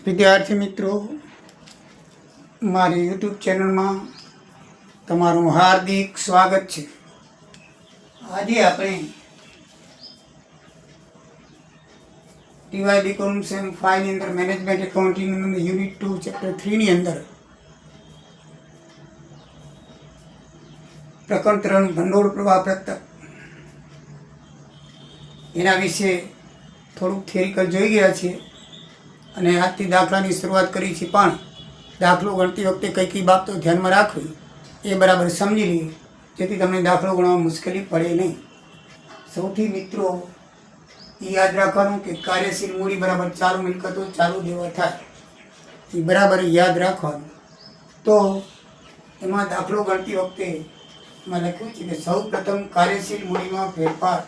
વિદ્યાર્થી મિત્રો, મારી યુટ્યુબ ચેનલમાં તમારું હાર્દિક સ્વાગત છે. આજે આપણે ટીવાય બીકોમ સેમ 5 ની અંદર મેનેજમેન્ટ એકાઉન્ટિંગ યુનિટ 2 ચેપ્ટર 3 ની અંદર પ્રકરણ 3 ભંડોળ પ્રવાહ પત્રક એના વિશે થોડુંક થિયરિકલ જોઈ ગયા છીએ અને આજથી દાખલાની શરૂઆત કરી છે. પણ દાખલો ગણતી વખતે કઈ કઈ બાબતો ધ્યાનમાં રાખવી એ બરાબર સમજી લઈએ, જેથી તમને દાખલો ગણવામાં મુશ્કેલી પડે નહીં. સૌથી મિત્રો એ યાદ રાખવાનું કે કાર્યશીલ મૂડી બરાબર ચાલુ મિલકતો ચાલુ દેવા થાય, એ બરાબર યાદ રાખવાનું. તો એમાં દાખલો ગણતી વખતે એમાં લખ્યું છે કે સૌ પ્રથમ કાર્યશીલ મૂડીમાં ફેરફાર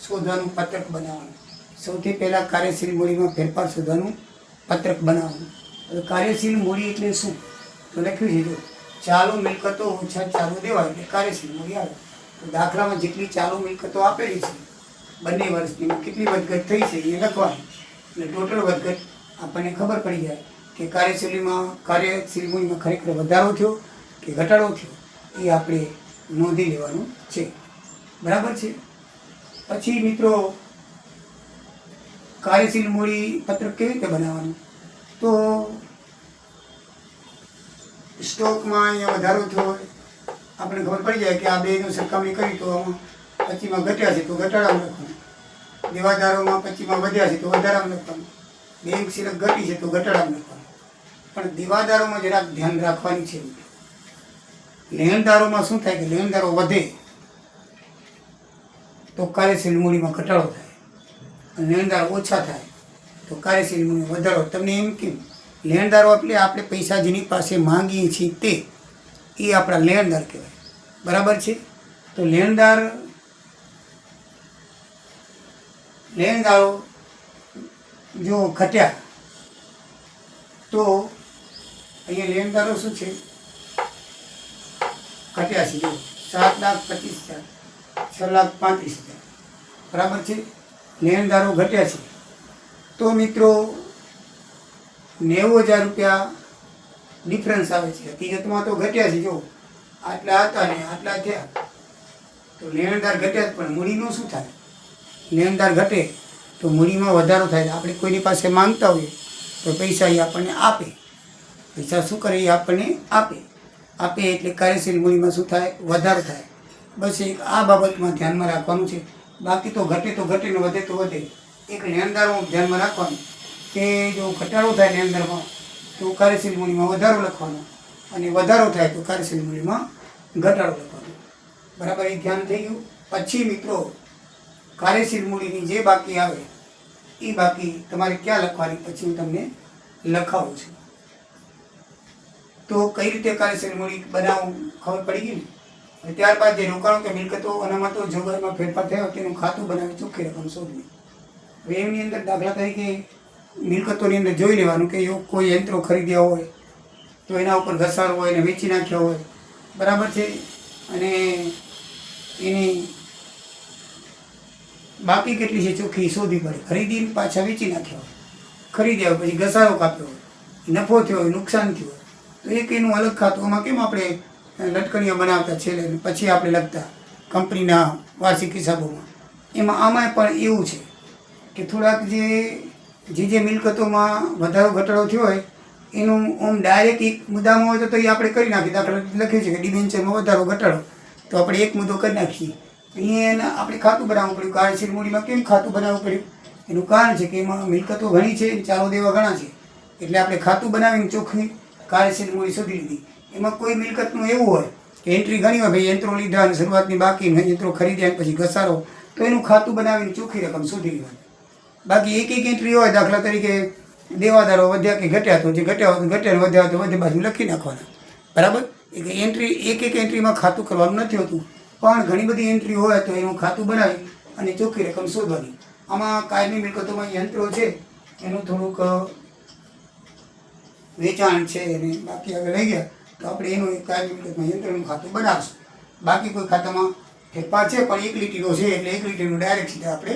શોધવાનું પત્રક બનાવવાનું. સૌથી પહેલાં કાર્યશીલ મૂડીમાં ફેરફાર શોધવાનું પત્રક બનાવવાનું. હવે કાર્યશીલ મૂડી એટલે શું? તો લખ્યું છે જો ચાલુ મિલકતો ઓછા ચાલુ દેવાય એટલે કાર્યશીલ મૂડી આવે. તો દાખલામાં જેટલી ચાલુ મિલકતો આપેલી છે બંને વર્ષની કેટલી વધઘટ થઈ છે એ લખવાની, એટલે ટોટલ વધઘટ આપણને ખબર પડી જાય કે કાર્યશીલ મૂડીમાં ખરેખર વધારો થયો કે ઘટાડો થયો એ આપણે નોંધી લેવાનું છે. બરાબર છે. પછી મિત્રો કાર્યશીલ મૂડી પત્રક કેવી રીતે બનાવવાનું? તો સ્ટોકમાં અહીંયા વધારો થયો હોય આપણે ખબર પડી જાય કે આ બેનું સરખામણી કરી તો આમાં 25માં ઘટ્યા છે તો ઘટાડામાં લખવાનું, દેવાદારોમાં 25માં વધ્યા છે તો વધારામાં લખવાનું, બેંક સિલક ઘટી છે તો ઘટાડામાં લખવાનું. પણ દેવાદારોમાં જરાક ધ્યાન રાખવાની છે. લેણદારોમાં શું થાય કે લેણદારો વધે તો કાર્યશીલ મૂડીમાં ઘટાડો થાય, લેણદાર ઓછા થાય તો કાર્યશીલ મૂડીમાં વધારો. તમને એમ કેમ? લેણદારો એટલે આપણે પૈસા જેની પાસે માંગીએ છીએ તે એ આપણા લેણદાર કહેવાય. બરાબર છે. તો લેણદારો જો ઘટ્યા તો અહીંયા લેણદારો શું છે? ઘટ્યા છે. જો 7,25,000, 6,35,000. બરાબર છે. લેણદારો ઘટ્યા છે તો મિત્રો 90,000 રૂપિયા ડિફરન્સ આવે છે. હકીકતમાં તો ઘટ્યા છે. જો આટલા હતા ને આટલા થયા તો લેણદાર ઘટ્યા, પણ મૂડીનું શું થાય? લેણદાર ઘટે તો મૂડીમાં વધારો થાય. આપણે કોઈની પાસે માંગતા હોઈએ તો પૈસા એ આપણને આપે. પૈસા શું કરે? એ આપણને આપે એટલે કાર્યશીલ મૂડીમાં શું થાય? વધારો થાય. બસ એક આ બાબતમાં ધ્યાનમાં રાખવાનું છે. બાકી તો ઘટે તો ઘટે ને વધે તો વધે. એક લેણદારમાં ધ્યાનમાં રાખવાનું કે જો ઘટાડો થાય લેણદારમાં તો કાર્યશીલ મૂડીમાં વધારો લખવાનો, અને વધારો થાય તો કાર્યશીલ મૂડીમાં ઘટાડો લખવાનો. બરાબર, એ ધ્યાન થઈ ગયું. પછી મિત્રો કાર્યશીલ મૂડીની જે બાકી આવે એ બાકી તમારે ક્યાં લખવાની પછી હું તમને લખાવું છું. તો કઈ રીતે કાર્યશીલ મૂડી બનાવવું ખબર પડી ગઈ ને. ત્યારબાદ જે રોકાણો કે મિલકતો અનામતો જોગવાઈમાં ફેરફાર થયો તેનું ખાતું બનાવી ચોખ્ખી રકમ શોધવી. હવે એમની અંદર દાખલા તરીકે મિલકતોની અંદર જોઈ લેવાનું કે કોઈ યંત્રો ખરીદ્યા હોય તો એના ઉપર ઘસારો હોય ને વેચી નાખ્યો હોય. બરાબર છે. અને એની બાકી કેટલી છે ચોખ્ખી શોધવી પડે. ખરીદીને પાછા વેચી નાખ્યા હોય, ખરીદ્યા હોય પછી ઘસારો કાપ્યો હોય, નફો થયો હોય, નુકસાન થયું હોય તો એક એનું અલગ ખાતું. આમાં કેમ આપણે લટકણીઓ બનાવતા છેલ્લે પછી આપણે લખતા કંપનીના વાર્ષિક હિસાબોમાં, એમાં આમાંય પણ એવું છે કે થોડાક જે મિલકતોમાં વધારો ઘટાડો થયો હોય એનું આમ ડાયરેક્ટ એક મુદ્દામાં હોય તો એ આપણે કરી નાખીએ. દાખલા લખ્યું છે કે ડિબેન્ચરમાં વધારો ઘટાડો તો આપણે એક મુદ્દો કરી નાખીએ. અહીંયા આપણે ખાતું બનાવવું પડ્યું. કાર્યશીલ મૂડીમાં કેમ ખાતું બનાવવું પડ્યું? એનું કારણ છે કે એમાં મિલકતો ઘણી છે, ચાલુ દેવા ઘણા છે, એટલે આપણે ખાતું બનાવીને ચોખ્ખી કાર્યશીલ મૂડી શોધી લીધી. એમાં કોઈ મિલકતનું એવું હોય કે એન્ટ્રી ઘણી હોય, ભાઈ યંત્રો લીધા અને શરૂઆતની બાકી યંત્રો ખરીદ્યા પછી ઘસારો, તો એનું ખાતું બનાવીને ચોખ્ખી રકમ શોધી લેવાની. બાકી એક એન્ટ્રી હોય, દાખલા તરીકે દેવાદારો વધ્યા કે ઘટ્યા તો જે ઘટ્યા હોય ઘટ્યા, વધ્યા તો વધે બાજુ લખી નાખવાના. બરાબર. એક એન્ટ્રીમાં ખાતું કરવાનું નથી હોતું, પણ ઘણી બધી એન્ટ્રી હોય તો એનું ખાતું બનાવી અને ચોખ્ખી રકમ શોધવાની. આમાં કાયમી મિલકતોમાં યંત્રો છે એનું થોડુંક વેચાણ છે અને બાકી હવે લઈ ગયા તો આપણે એનું એક કાયમી મિલકતમાં યંત્રનું ખાતું બનાવશું. બાકી કોઈ ખાતામાં ફેરફાર છે પણ 1 લીટીનો છે એટલે 1 લીટીનું ડાયરેક્ટ સીધા આપણે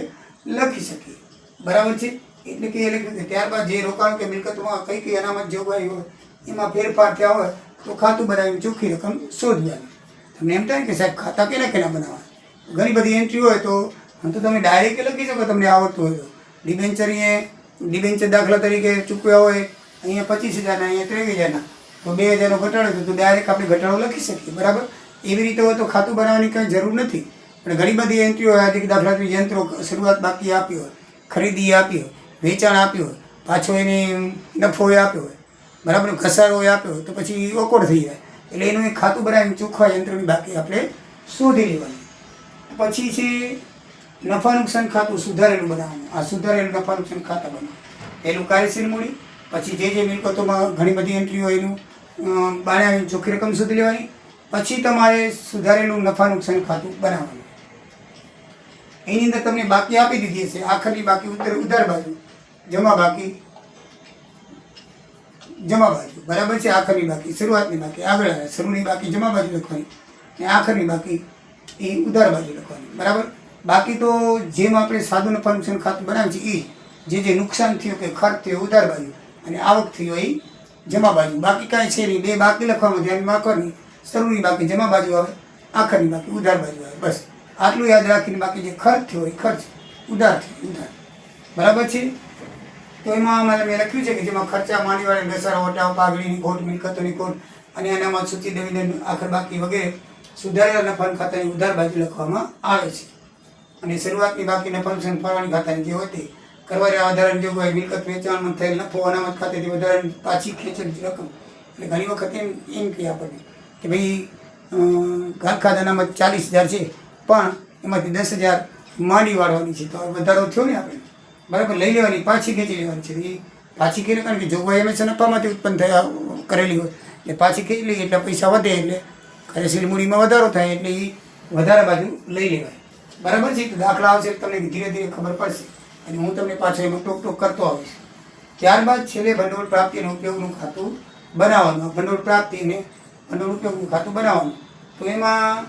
લખી શકીએ. બરાબર છે. એટલે કે એ લખ્યું કે ત્યારબાદ જે રોકાણ કે મિલકતમાં કઈ કઈ અનામત જોગવાઈ હોય એમાં ફેરફાર થયા હોય તો ખાતું બનાવીને ચોખ્ખી રકમ શોધવાની. તમને એમ થાય કે સાહેબ ખાતા કેના કેના બનાવવા, ઘણી બધી એન્ટ્રી હોય તો તમે ડાયરેક્ટ લખી શકો તમને આવડતું હોય તો. ડિબેન્ચર દાખલા તરીકે ચૂકવ્યા હોય અહીંયા 25,000 અહીંયા 23,000 તો 2,000નો ઘટાડો તો ડાયરેક્ટ આપણે ઘટાડો લખી શકીએ, બરાબર. એવી રીતે હોય તો ખાતું બનાવવાની કંઈ જરૂર નથી. પણ ઘણી બધી એન્ટ્રીઓ હોય, આજે દાખલા તરીકે યંત્રો શરૂઆત બાકી આપી હોય, ખરીદી આપી હોય, વેચાણ આપ્યું હોય, પાછો એને નફો આપ્યો હોય, બરાબર, ઘસારો આપ્યો હોય તો પછી ઓકોડ થઈ જાય. એટલે એનું એક ખાતું બનાવીને ચોખ્ખા યંત્રની બાકી આપણે શોધી લેવાની. પછી છે નફા નુકસાન ખાતું સુધારેલું બનાવવાનું. આ સુધારેલું નફા નુકસાન ખાતા બનાવવાનું. પહેલું કાર્યશીલ મૂડી, પછી જે મિલકતોમાં ઘણી બધી એન્ટ્રી હોય એનું બનાવીને ચોખ્ખી રકમ શોધી લેવાની. પછી તમારે સુધારેલું નફા નુકસાન ખાતું બનાવવાનું. એની અંદર તમને બાકી આપી દીધી હશે, આખરની બાકી ઉધાર બાજુ, જમા બાકી જમા બાજુ, બરાબર છે. આખરની બાકી શરૂઆતની બાકી આગળ આવે, શરૂની બાકી જમા બાજુ લખવાની અને આખરની બાકી એ ઉધાર બાજુ લખવાની, બરાબર. બાકી તો જેમ આપણે સાદું નફા નુકસાન ખાતું બનાવીએ છીએ એ જે નુકસાન થયું કે ખર્ચ થયો ઉધાર બાજુ અને આવક થયો એ જમા બાજુ. બાકી કાંઈ છે નહીં, બે બાકી લખવામાં ધ્યાનમાં આખરની, શરૂની બાકી જમા બાજુ આવે, આખરની બાકી ઉધાર બાજુ આવે. બસ આટલું યાદ રાખીને બાકી જે ખર્ચ થયો એ ખર્ચ, ઉધાર થયો ઉધાર, બરાબર છે. તો એમાં મેં લખ્યું છે કે જેમાં ખર્ચા માંડીવાળા ઘસારા વટાવ પાઘડીની ખોટ, મિલકતોની ખોટ અને અનામત સૂચિ ડિવિડન્ડ આખર બાકી વગેરે સુધારેલા નફા ખાતાની ઉધાર બાજુ લખવામાં આવે છે. અને શરૂઆતની બાકી નફા નુકસાન ફાળવણી ખાતાની જે હોય તે કરવાના વધારાની જોગવાઈ, મિલકત વેચાણમાં થયેલ નફો અનામત ખાતેથી વધારાની પાછી ખેંચેલી રકમ. એટલે ઘણી વખત એમ કહે આપણને કે ભાઈ ઘરખાદ અનામત 40,000 છે પણ એમાંથી 10,000 માંડી વાળવાની છે તો વધારો થયો ને આપણે, બરાબર, લઈ લેવાની, પાછી ખેંચી લેવાની છે. એ પાછી ખેંચી, કારણ કે જોગવાઈ હંમેશા નફામાંથી ઉત્પન્ન થયા કરેલી હોય એટલે પાછી ખેંચી લઈએ એટલે પૈસા વધે એટલે કાર્યશીલ મૂડીમાં વધારો થાય એટલે એ વધારા બાજુ લઈ લેવાય, બરાબર છે. દાખલા આવશે તમને ધીરે ધીરે ખબર પડશે અને હું તમને પાછો એમાં ટોક કરતો આવીશ. ત્યારબાદ છેલ્લે ભંડોળ પ્રાપ્તિ અને ઉપયોગનું ખાતું બનાવવાનું. ભંડોળ પ્રાપ્તિ અને ભંડોળ ઉપયોગનું ખાતું બનાવવાનું. તો એમાં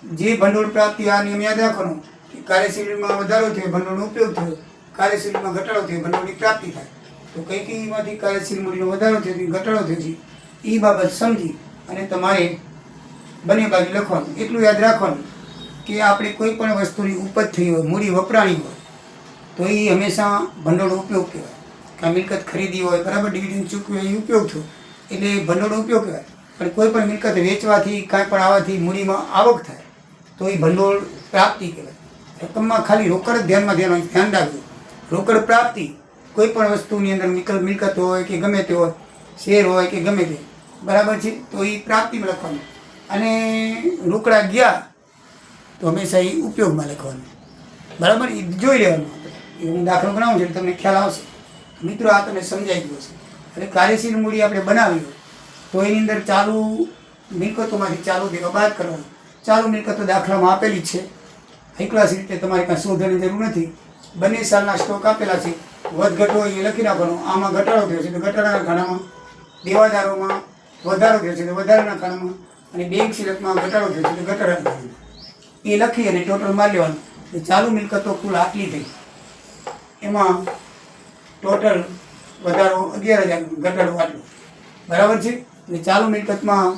જે ભંડોળ પ્રાપ્તિ આ નિયમ યાદ રાખવાનો કે કાર્યશીલમાં વધારો થયો, ભંડોળનો ઉપયોગ થયો, કાર્યશીલમાં ઘટાડો થયો, ભંડોળની પ્રાપ્તિ થાય. તો કઈ કઈમાંથી કાર્યશીલ મૂડીનો વધારો થયો છે, ઘટાડો થયો છે, એ બાબત સમજી અને તમારે બંને બાજુ લખવાનું. એટલું યાદ રાખવાનું કે આપણે કોઈ પણ વસ્તુની ઉપજ થઈ હોય, મૂડી વપરાણી હોય તો એ હંમેશા ભંડોળનો ઉપયોગ કહેવાય. કાં મિલકત ખરીદી હોય, બરાબર, ડિવિડન્ડ ચૂકવ્યો એ ઉપયોગ થયો એટલે ભંડોળનો ઉપયોગ કહેવાય. પણ કોઈ પણ મિલકત વેચવાથી કાંઈ પણ આવવાથી મૂડીમાં આવક થાય તો એ ભંડોળ પ્રાપ્તિ કહેવાય. રકમમાં ખાલી રોકડ જ ધ્યાન રાખજો. રોકડ પ્રાપ્તિ કોઈ પણ વસ્તુની અંદર મિલકત હોય કે ગમે તે હોય, શેર હોય કે ગમે તે, બરાબર છે, તો એ પ્રાપ્તિમાં લખવાનું. અને રોકડા ગયા તો હંમેશા એ ઉપયોગમાં લખવાનું, બરાબર. એ જોઈ લેવાનું. એ હું દાખલો બનાવું છું એટલે તમને ખ્યાલ આવશે. મિત્રો આ તમને સમજાઈ ગયો છે. એટલે કાર્યશીલ મૂડી આપણે બનાવી હોય તો એની અંદર ચાલુ મિલકતોમાંથી ચાલુ દેવા બાદ કરવાનું. ચાલુ મિલકતો દાખલામાં આપેલી છે, એકલાસ રીતે તમારે કાંઈ શોધવાની જરૂર નથી. બંને સાલના સ્ટોક આપેલા છે, વધઘટ હોય એ લખી નાખવાનો. આમાં ઘટાડો થયો છે તો ઘટાડાના ખાનામાં, દેવાદારોમાં વધારો થયો છે તો વધારાના ખાનામાં, અને બેંક સિલકમાં ઘટાડો થયો છે તો ઘટાડાના ખાનામાં એ લખી અને ટોટલ મારી લેવાનું. ચાલુ મિલકતો કુલ આટલી થઈ, એમાં ટોટલ વધારો 11,000, ઘટાડો આટલો, બરાબર છે. એટલે ચાલુ મિલકતમાં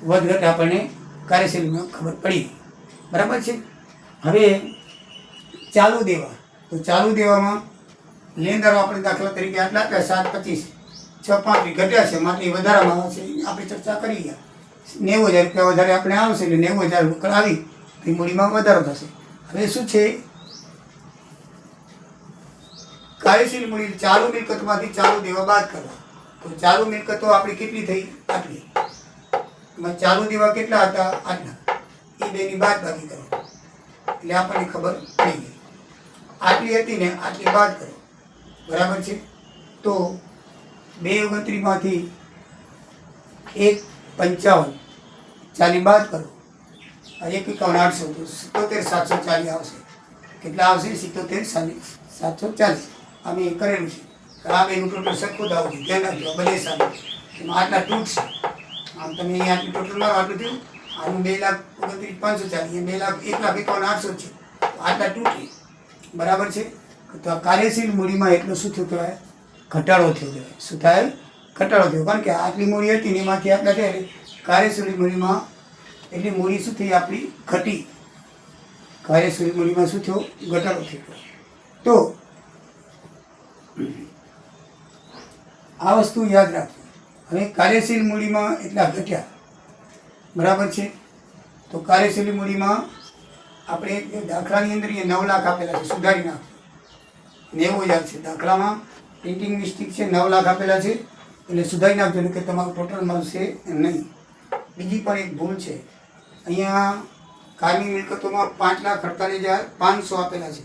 વધઘટ આપણને કાર્યશીલમાં ખબર પડી, બરાબર છે. હવે ચાલુ દેવા, તો ચાલુ દેવામાં લેણદારો આપણે દાખલા તરીકે આટલા આપ્યા, 7,25, 6,35 ઘટ્યા છે, માટે વધારામાં આવશે આપણે ચર્ચા કરી ગયા. 90,000 રૂપિયા વધારે આપણે આવશે એટલે 90,000 રોકડ આવી તો મૂડીમાં વધારો થશે. હવે શું છે, કાર્યશીલ મૂડી ચાલુ મિલકતમાંથી ચાલુ દેવા બાદ કરવા. તો ચાલુ મિલકતો આપણી કેટલી થઈ? આટલી. એમાં ચાલુ દેવા કેટલા હતા? આટલા. એ બેની બાદ બાકી કરો એટલે આપણને ખબર પડી ગઈ. આટલી હતી ને આટલી બાદ કરો, બરાબર છે. તો 229માંથી 1,55 40 બાદ કરો, 1,51,800 તો 77,740 આવશે. કેટલા આવશે? 77,740. અમે કરેલું છે. આ બેનું ટોટલ સરખું જ આવું છે, ધ્યાન રાખજો. બંને સામે એમાં આટલા તૂટશે. આમ તમે અહીંયા આટલું ટોટલ મારો આટલું થયું. આનું 2,29,540, 1,51,800 છે, આટલા તૂટી, બરાબર છે. તો આ કાર્યશીલ મૂડીમાં એટલું શું થયું કહેવાય? ઘટાડો થયો કહેવાય. શું થાય? ઘટાડો થયો. કારણ કે આટલી મૂડી હતી ને એમાંથી આટલા થયા એટલે કાર્યશીલ મૂડીમાં એટલી મૂડી શું થઈ? આપણી ઘટી. કાર્યશીલ મૂડીમાં શું થયો? ઘટાડો થયો. તો આ વસ્તુ યાદ રાખજો. હવે કાર્યશીલ મૂડીમાં એટલા ઘટ્યા, બરાબર છે. તો કાર્યશીલ મૂડીમાં આપણે દાખલાની અંદર એ 9 લાખ આપેલા છે, સુધારી નાખો. 90,000 છે દાખલામાં, પ્રિન્ટિંગ મિસ્ટેક છે, 9 લાખ આપેલા છે એટલે સુધારી નાખજો કે તમારું ટોટલ મળશે નહીં. બીજી પણ એક ભૂલ છે, અહીંયા કાયમી મિલકતોમાં 5,48,500 આપેલા છે.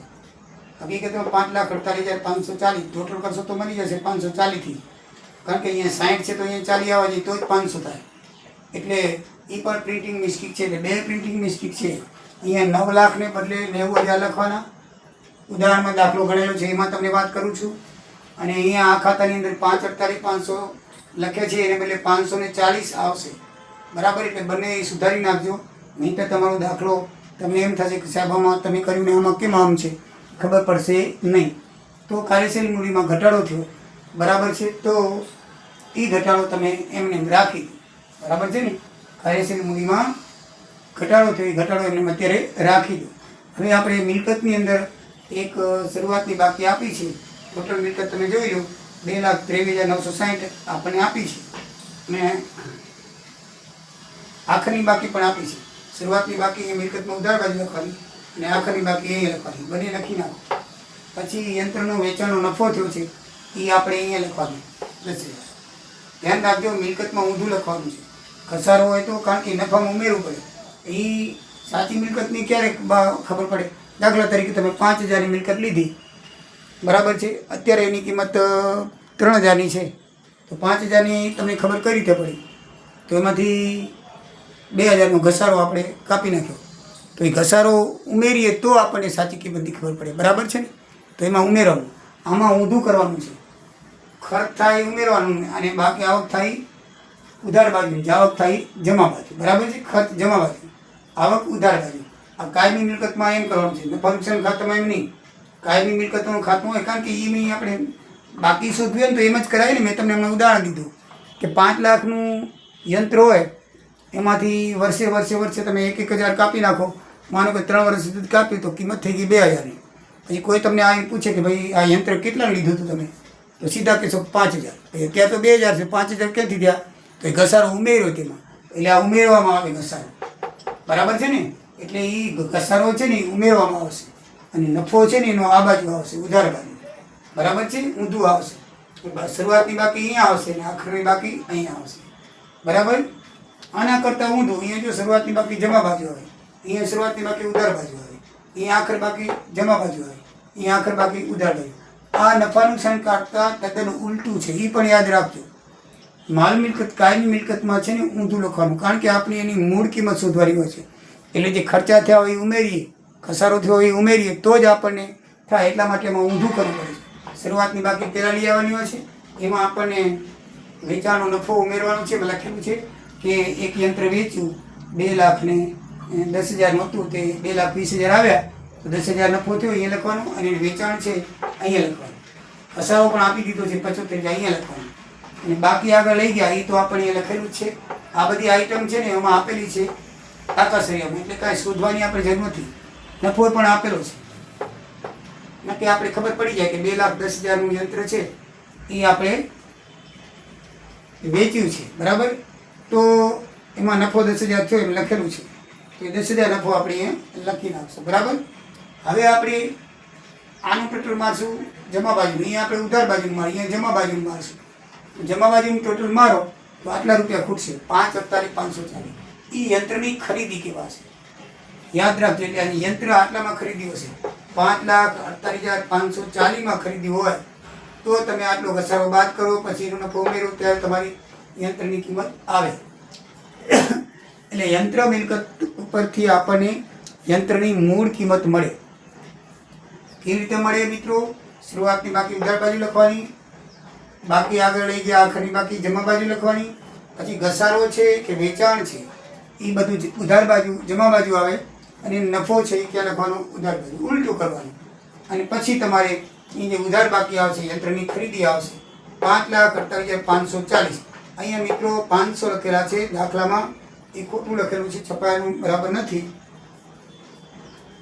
હકીકતમાં 5,48,540 ટોટલ કરશો તો મળી જશે 540થી. કારણ કે અહીંયા 60 છે તો અહીંયા 40 આવવા જોઈએ તો જ 500 થાય. એટલે એ પણ પ્રિન્ટિંગ મિસ્ટેક છે. એટલે 2 પ્રિન્ટિંગ મિસ્ટેક છે. અહીંયા 9 લાખને બદલે 90,000 લખવાના. ઉદાહરણમાં દાખલો ગણેલો છે એમાં તમને વાત કરું છું. અને અહીંયા આ ખાતાની અંદર 5,48,500 લખે છે એને બદલે 540 આવશે, બરાબર. એટલે બંને સુધારી નાખજો, નહીં તો તમારો દાખલો તમને એમ થશે કે સાહેબ આમાં તમે કર્યું ને આમાં કેમ આમ છે, ખબર પડશે નહીં. તો કાર્યશીલ મૂડીમાં ઘટાડો થયો, બરાબર છે. તો એ ઘટાડો તમે એમને રાખી દો, બરાબર છે ને. કાર્યશીલ મૂડીમાં ઘટાડો થયો, એ ઘટાડો એમને અત્યારે રાખી દો. હવે આપણે મિલકતની અંદર એક શરૂઆતની બાકી આપી છે. ટોટલ મિલકત તમે જોઈ લો 2,23,960 આપણને આપી છે. અને આખરની બાકી પણ આપી છે. શરૂઆતની બાકી એ મિલકતમાં ઉધાર બાજુ લખવાની અને આખરની બાકી અહીંયા લખવાની, બંને લખી નાખો. પછી યંત્રનો વેચાણનો નફો થયો છે એ આપણે અહીંયા લખવાનું 10,000. ધ્યાન રાખજો, મિલકતમાં ઊંધું લખવાનું છે. ઘસારો હોય તો, કારણ કે નફામાં ઉમેરવું પડે. એ સાચી મિલકતની ક્યારેક ખબર પડે. દાખલા તરીકે તમે 5,000ની મિલકત લીધી, બરાબર છે. અત્યારે એની કિંમત 3,000ની છે. તો 5,000ની તમને ખબર કઈ રીતે પડી? તો એમાંથી 2,000નો ઘસારો આપણે કાપી નાખ્યો. તો એ ઘસારો ઉમેરીએ તો આપણને સાચી કિંમતની ખબર પડે, બરાબર છે ને. તો એમાં ઉમેરવાનું, આમાં ઊંધું કરવાનું છે. ખર્ચ થાય ઉમેરવાનું અને બાકી આવક થાય ઉધાર બાજુ, આવક થાય જમા બાજુ, બરાબર છે. ખર્ચ જમા બાજુ, આવક ઉધાર બાજુ. આ કાયમી મિલકતમાં એમ કરવાનું છે. ફંક્શન ખાતામાં એમ નહીં, કાયમી મિલકતનું ખાતું હોય. કારણ કે એની આપણે બાકી શોધવું હોય ને તો એમ જ કરાય ને. મેં તમને એમને ઉદાહરણ દીધું કે 5 લાખનું યંત્ર હોય, એમાંથી વર્ષે તમે 1,000 કાપી નાખો. માનો કે 3 વર્ષ સુધી કાપ્યું તો કિંમત થઈ ગઈ 2,000ની. પછી કોઈ તમને આવીને પૂછે કે ભાઈ આ યંત્ર કેટલા લીધું હતું તમે, તો સીધા કહેશો 5,000. ત્યાં તો 2,000 છે, 5,000 ક્યાંથી થયા? તો એ ઘસારો ઉમેર્યો તેમાં, એટલે આ ઉમેરવામાં આવે ઘસારો, બરાબર છે ને. એટલે એ ઘસારો છે ને એ ઉમેરવામાં આવશે અને નફો છે ને એનો આ બાજુ આવશે, ઉધાર બાજુ, બરાબર છે. ઊંધું આવશે. શરૂઆતની બાકી અહીંયા આવશે અને આખરની બાકી અહીંયા આવશે, બરાબર. આના કરતાં ઊંધું, અહીંયા જો શરૂઆતની બાકી જમા બાજુ આવે, અહીંયા શરૂઆતની બાકી ઉધાર બાજુ આવે, અહીંયા આખર બાકી જમા બાજુ આવે, અહીંયા આખર બાકી ઉધાર બાજુ. આ નફા નુકસાન કાઢતા તદ્દન ઉલટું છે, એ પણ યાદ રાખજો. માલ મિલકત કાયમી મિલકતમાં છે ને ઊંધું લખવાનું, કારણ કે આપણે એની મૂળ કિંમત શોધવાની હોય છે. એટલે જે ખર્ચા થયા હોય એ ઉમેરીએ, ઘસારો થયો હોય એ ઉમેરીએ તો જ આપણને થાય. એટલા માટે એમાં ઊંધું કરવું પડે છે. શરૂઆતની બાકી પહેલાં લઈ આવવાની હોય છે, એમાં આપણને વેચાણનો નફો ઉમેરવાનો છે. લખેલું છે કે એક યંત્ર વેચ્યું 2,10,000 હતું, તે 2,20,000 આવ્યા તો 10,000 નફો થયો અહીંયા લખવાનું. અને વેચાણ છે અહીંયા લખવાનું. ઘસારો પણ આપી દીધો છે 75 અહીંયા લખવાનું. અને બાકી આગળ લઈ ગયા એ તો આપણે અહીંયા લખેલું જ છે. આ બધી આઈટમ છે ને એમાં આપેલી છે તાકાસરિયામાં, એટલે કાંઈ શોધવાની આપણે જરૂર નથી. નફો પણ આપેલો છે, નક્કી આપણે ખબર પડી જાય કે 2,10,000નું યંત્ર છે એ આપણે વેચ્યું છે, બરાબર. તો એમાં નફો 10,000 થયો એમ લખેલું છે. તો એ 10,000 નફો આપણે અહીંયા લખી નાખશું, બરાબર. હવે આપણે આનું ટોટલ મારશું જમા બાજુ, અહીંયા આપણે ઉધાર બાજુનું મારીએ, અહીંયા જમા બાજુનું મારશું. જમા બાજુનું ટોટલ મારો તો આટલા રૂપિયા ખૂટશે 5,48,540. એ યંત્રની ખરીદી કહેવાશે, યાદ રાખજો. એટલે આની યંત્ર આટલામાં ખરીદી હશે, 5,48,540માં ખરીદી હોય તો તમે આટલો ઘસારો બાદ કરો, પછી એનો નફો ઉમેરો ત્યારે તમારી યંત્રની કિંમત આવે. એટલે યંત્ર મિલકત ઉપરથી આપણને યંત્રની મૂળ કિંમત મળે. કેવી રીતે મળે મિત્રો? શરૂઆતની બાકી ઉધાર બાજુ લખવાની, બાકી આગળ લઈ ગયા આખરની બાકી જમા બાજુ લખવાની. પછી ઘસારો છે કે વેચાણ છે એ બધું ઉધાર બાજુ જમા બાજુ આવે, અને નફો છે એ ક્યાં લખવાનો? ઉધાર બાજુ. ઉલટું કરવાનું. અને પછી તમારે એ જે ઉધાર બાકી આવશે, યંત્રની ખરીદી આવશે 5,48,540. અહીંયા મિત્રો 500 લખેલા છે દાખલામાં, એ ખોટું લખેલું છે, છપાયેલું બરાબર નથી.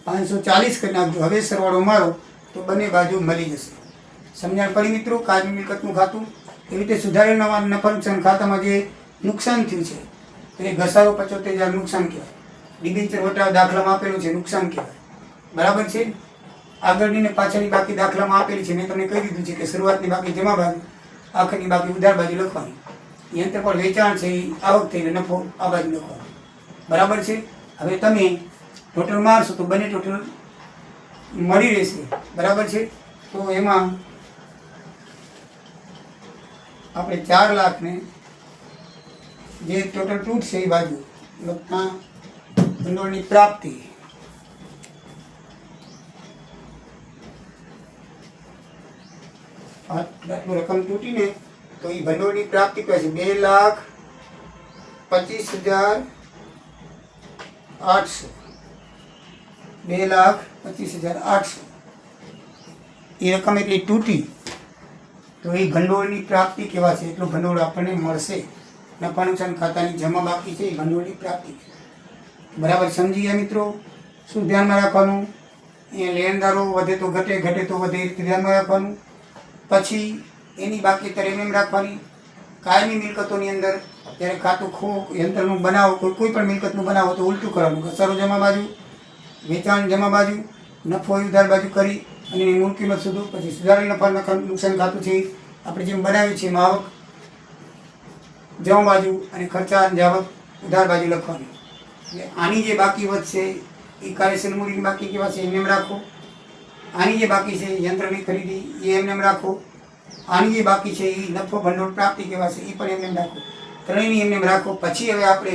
540 કરી નાખજો. હવે સરવાળો મારો તો બંને બાજુ મળી જશે. સમજણ પડી મિત્રો? કાયમી મિલકતનું ખાતું. એવી રીતે સુધારેલ નવા નફા નુકસાન ખાતામાં જે નુકસાન થયું છે તો એ ઘસારો 75,000 નુકસાન કહેવાય. ડિબેન્ચર વટાવ દાખલામાં આપેલું છે, નુકસાન કહેવાય. બરાબર છે? આગળની ને પાછળની બાકી દાખલામાં આપેલી છે. મેં તમને કહી દીધું છે કે શરૂઆતની બાકી જમા બાજુ, આખરની બાકી ઉધાર બાજુ લખવાની. યંત્ર પર વેચાણ છે એ આવક થઈને નફો આ બાજુ લખવાનો. બરાબર છે? હવે તમે ટોટલ મારશો તો બંને ટોટલ મળી રહેશે. બરાબર છે? તો એમાં આપણે 4 લાખને જે ટોટલ તૂટશે એ બાજુ લખતા ભંડોળની પ્રાપ્તિ આટલું રકમ તૂટીને તો એ ભંડોળની પ્રાપ્તિ કહે છે 2,25,800. 2,25,800 એ રકમ એટલી તૂટી તો એ ભંડોળની પ્રાપ્તિ કેવા છે, એટલું ભંડોળ આપણને મળશે. નફા નુકસાન ખાતાની જમા બાકી છે એ ભંડોળની પ્રાપ્તિ. બરાબર સમજી ગયા મિત્રો? શું ધ્યાનમાં રાખવાનું? એ લેણદારો વધે તો ઘટે, ઘટે તો વધે, એ રીતે ધ્યાનમાં રાખવાનું. પછી એની બાકી તર એમ રાખવાની. કાયમી મિલકતોની અંદર જ્યારે ખાતું યંત્રનું બનાવો, કોઈ પણ મિલકતનું બનાવો તો ઉલટું કરવાનું. ઘસારો જમા બાજુ, વેચાણ જમા બાજુ, નફો ઉધાર બાજુ કરી અને એની મૂળ કિંમત શોધો. પછી સુધારેલ નફા નુકસાન ખાતું છે આપણે જેમ બનાવ્યું છે એમાં આવક જમા બાજુ અને ખર્ચા અને આવક ઉધાર બાજુ લખવાની. એટલે આની જે બાકી વધશે એ કાર્યશીલ મૂડીની બાકી કેવા છે એમ રાખો. આની જે બાકી છે યંત્રની ખરીદી એ એમ રાખો. આની જે બાકી છે એ નફો ભંડોળ પ્રાપ્તિ કેવા છે એ પણ એમ રાખો. ત્રણેયની એમ રાખો. પછી હવે આપણે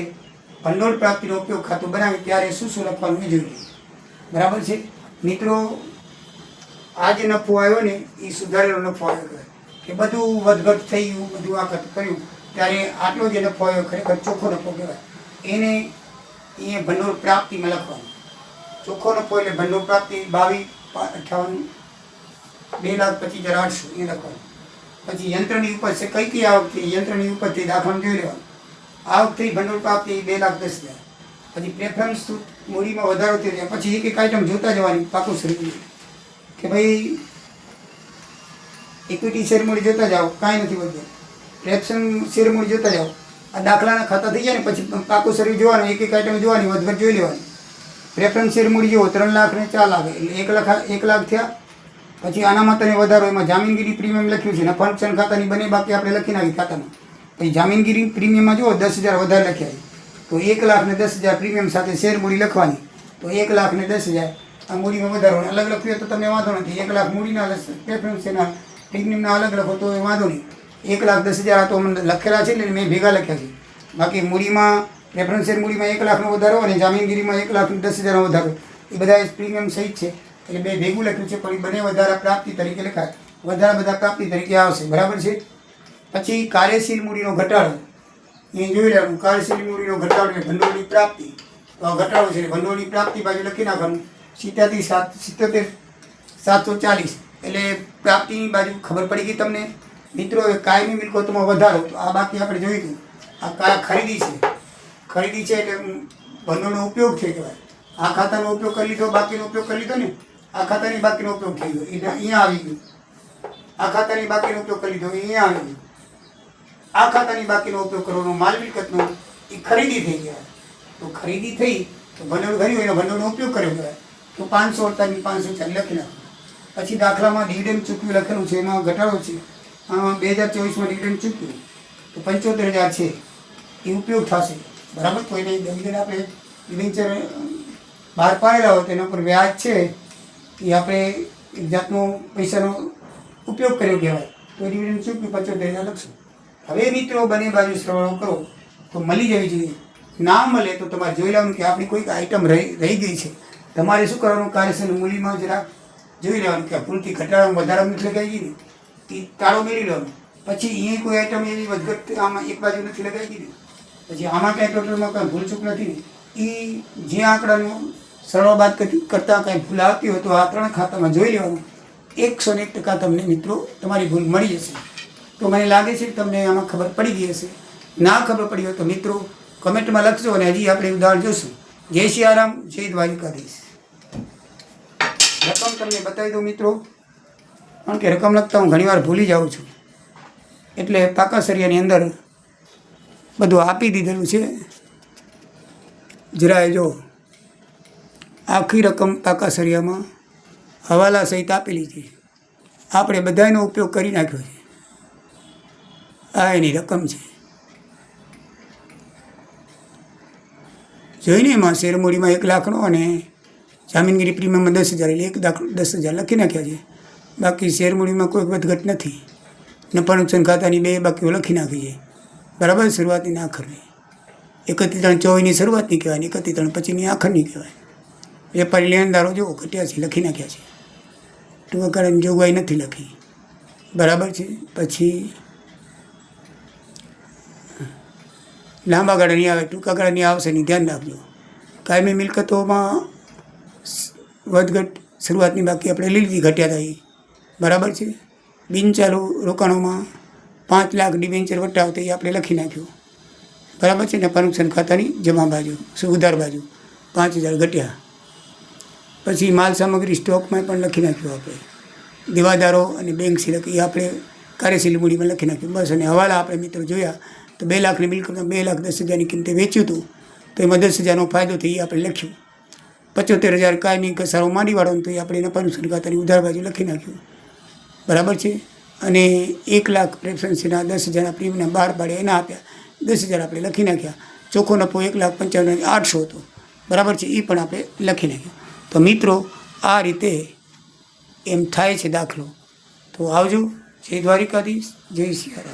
ભંડોળ પ્રાપ્તિનો ઉપયોગ ખાતું બનાવીએ ત્યારે શું શું લખવાનું એ જોઈએ. બરાબર છે મિત્રો? આ જે નફો આવ્યો ને એ સુધારેલો નફો આવ્યો કે બધું વધઘટ થઈ ગયું, બધું આ કર્યું ત્યારે આટલો જે નફો આવ્યો ખરેખર ચોખ્ખો નફો કહેવાય. એને એ ભંડોળ પ્રાપ્તિમાં લખવાનું. ચોખ્ખો નફો એટલે ભંડોળ પ્રાપ્તિ 2,25,800 એ લખવાનું. પછી યંત્રની ઉપજ છે કઈ કઈ આવક થઈ, યંત્રની ઉપજથી દાખલામાં જોઈ લેવાનું. આવક થઈ ભંડોળ પ્રાપ્તિ 2,10,000. પછી પ્રેફરન્સ મૂડીમાં વધારો થયો પછી એક એક આઈટમ જોતા જવાની પાકું શરીર કે ભાઈ ઇક્વિટી શેર મૂડી જોતા જાઓ, કાંઈ નથી વધ્યું. પ્રેફરન્સ શેર મૂડી જોતા જાઓ. આ દાખલાના ખાતા થઈ જાય ને પછી પાકું શરીર જોવાનું, એક એક આઈટમ જોવાની, વધઘટ જોઈ લેવાની. પ્રેફરન્સ શેર મૂડી જુઓ 3 લાખ ને 4 લાખ એટલે 1 લાખ થયા. પછી આનામાં તને વધારો, એમાં જામીનગીરી પ્રીમિયમ લખ્યું છે. નફા નુકસાન ખાતાની બંને બાકી આપણે લખી નાખી ખાતામાં. પછી જામીનગીરી પ્રીમિયમમાં જુઓ 10,000 વધારે લખ્યા તો 1,10,000 પ્રીમિયમ સાથે શેર મૂડી લખવાની. તો 1,10,000 આ મૂડીમાં વધારો અલગ લખ્યું તો તમને વાંધો નથી. 1 લાખ મૂડીના પ્રેફરન્સ એના પ્રીમિયમના અલગ લખો તો એ વાંધો નહીં. 1,10,000 આ તો લખેલા છે એટલે મેં ભેગા લખ્યા છે. બાકી મૂડીમાં પ્રેફરન્સ શેર મૂડીમાં 1 લાખનો વધારો અને જામીનગીરીમાં 1,10,000નો વધારો એ બધા પ્રીમિયમ સહિત છે એટલે બે ભેગું લખ્યું છે. પણ એ બંને વધારા પ્રાપ્તિ તરીકે લખાય, વધારા બધા પ્રાપ્તિ તરીકે આવશે. બરાબર છે? પછી કાર્યશીલ મૂડીનો ઘટાડો એ જોઈ લેવાનું. કાર્યશીલ મૂડીનો ઘટાડો એટલે ભંડોળની પ્રાપ્તિ. તો આ ઘટાડો છે ભંડોળની પ્રાપ્તિ બાજુ લખી નાખવાનું. 77,740 એટલે પ્રાપ્તિની બાજુ ખબર પડી ગઈ તમને મિત્રો? કાયમી મિલકતોમાં વધારો તો આ બાકી આપણે જોયું. આ ખરીદી છે, ખરીદી છે એટલે ભંડોળનો ઉપયોગ છે કહેવાય. આ ખાતાનો ઉપયોગ કરી લીધો, બાકીનો ઉપયોગ કરી લીધો ને, આ ખાતાની બાકીનો ઉપયોગ થઈ ગયો એટલે અહીંયા આવી ગયું. આ ખાતાની બાકીનો ઉપયોગ કરી લીધો અહીંયા આવી ગયું. આ ખાતાની બાકીનો ઉપયોગ કરવાનો માલ મિલકતનો એ ખરીદી થઈ ગયા. તો ખરીદી થઈ તો ભંડોળ ભર્યું એનો ભંડોળનો ઉપયોગ કર્યો કહેવાય. તો 548 540 લખી નાખો. પછી દાખલામાં ડિવિડન્ડ ચૂકવ્યું લખેલું છે એમાં ઘટાડો છે. 2024માં ડિવિડન્ડ ચૂકવ્યું તો 75,000 છે એ ઉપયોગ થશે. બરાબર? કોઈને ડિવિડન્ડ આપણે ડિવેન્ચર બહાર પાડેલા હોય તો એના પર વ્યાજ છે એ આપણે એક જાતનો પૈસાનો ઉપયોગ કર્યો કહેવાય. તો ડિવિડન્ડ ચૂકવ્યું 75,000 લખશું. હવે મિત્રો બંને બાજુ સરવાળો કરો તો મળી જવી જોઈએ. ના મળે તો તમારે જોઈ લેવાનું કે આપણી કોઈક આઈટમ રહી ગઈ છે. તમારે શું કરવાનું? કાર્યશીલ મૂડીમાં જરાક જોઈ લેવાનું કે ભૂલથી ઘટાડામાં વધારામાં નથી લગાવી ગઈ ને એ તાળો મેળવી લેવાનો. પછી અહીંયા કોઈ આઈટમ એવી વધઘટ આમાં એક બાજુ નથી લગાવી ગઈ ને પછી આમાં કાંઈ ટોટલમાં કાંઈ ભૂલચૂક નથી ને એ જે આંકડાનો સરળ બાદ કરતાં કાંઈ ભૂલ આવતી હોય તો આ 3 ખાતામાં જોઈ લેવાનું 101% તમને મિત્રો તમારી ભૂલ મળી જશે. તો મને લાગે છે કે તમને આમાં ખબર પડી ગઈ હશે. ના ખબર પડી હોય તો મિત્રો કમેન્ટમાં લખજો અને હજી આપણે ઉદાહરણ જોશું. જય સિયારામ, જય દ્વારિકાધીશ. રકમ તમને બતાવી દઉં મિત્રો, કારણ કે રકમ લખતા હું ઘણીવાર ભૂલી જાઉં છું, એટલે પાકા સરિયાની અંદર બધું આપી દીધેલું છે. જરાય જો આખી રકમ પાકા સરિયામાં હવાલા સહિત આપેલી છે. આપણે બધાનો ઉપયોગ કરી નાખ્યો છે. આ એની રકમ છે. જોઈને એમાં શેરમૂડીમાં 1 લાખનો અને જામીનગીરી પ્રીમિયમમાં 10,000 એટલે 10,000 લખી નાખ્યા છે. બાકી શેરમૂડીમાં કોઈ વધઘટ નથી. નફા નુકસાન ખાતાની 2 બાકીઓ લખી નાખી છે. બરાબર, શરૂઆતની આખરની 31/3/24ની શરૂઆતની કહેવાય ને 31/3/25ની આખરની કહેવાય. વેપારી લેણદારો જો ઘટ્યા છે, લખી નાખ્યા છે. ટૂંકા ગાળાની જોગવાઈ નથી લખી. બરાબર છે. પછી લાંબા ગાળાની આવે, ટૂંકા ગાળાની આવશે નહીં, ધ્યાન રાખજો. કાયમી મિલકતોમાં વધઘટ શરૂઆતની બાકી આપણે લીધી, ઘટ્યા હતા એ. બરાબર છે. બિનચાલુ રોકાણોમાં 5 લાખ ડિબેન્ચર વટાવતા એ આપણે લખી નાખ્યું. બરાબર છે. નફા નુકસાન ખાતાની જમા બાજુ, ઉધાર બાજુ 5,000 ઘટ્યા. પછી માલ સામગ્રી સ્ટોકમાં પણ લખી નાખ્યું આપણે. દેવાદારો અને બેંક સિલક એ આપણે કાર્યશીલ મૂડીમાં લખી નાખ્યું. બસ. અને હવાલા આપણે મિત્રો જોયા તો 2 લાખની મિલકતમાં 2,10,000ની કિંમતે વેચ્યું હતું, તો એમાં 10,000નો ફાયદો થઈ એ આપણે લખ્યું. 75,000 કાયમી ઘસારો માંડીવાળો તો એ આપણે નફા નુકસાન ખાતાની ઉધાર બાજુ લખી નાખ્યું. બરાબર છે. અને 1 લાખ પ્રેફરન્સીના 10,000ના પ્રીમિયમ બહાર પાડ્યા, એના આપ્યા 10,000 આપણે લખી નાખ્યા. ચોખ્ખો નફો 1,55,800 હતો. બરાબર છે. એ પણ આપણે લખી નાખ્યો. તો મિત્રો આ રીતે એમ થાય છે દાખલો. તો આવજો. જય દ્વારિકાધીશ, જય સિયારામ.